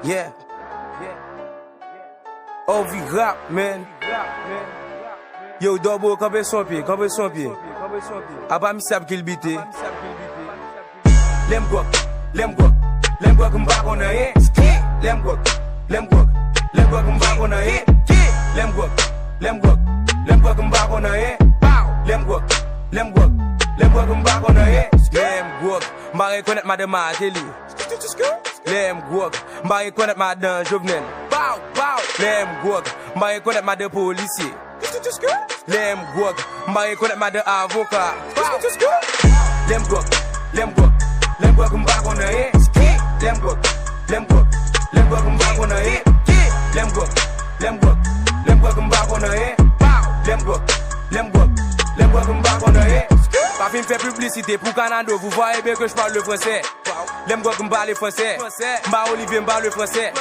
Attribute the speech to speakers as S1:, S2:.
S1: Yeah. OV rap, man. Yo, Double, campé son pied. Aba mi sab qu'il bite. Lem guak, m'bak on a ye. Lem guak, m'bak on a ye. Lem guak, m'bak on a ye. Lem guak, m'bak on a ye. Lem guak, m'ba reconnaître madame Adeli. Lem guak, m'ba reconnaître madame Jovenel. Lem guak, m'ba reconnaître madame policier. Lem guak, m'ba reconnaître madame avocat. Lem guak, m'bak on a ye. Lem guak, m'bak on a ye. Lem guak, m'bak on a ye. Lem guak, m'bak on a ye. Pas fin faire publicité pour Canada, vous voyez bien que je parle le français. Lem guak m'parle français. M'ba Olivier m'parle le français.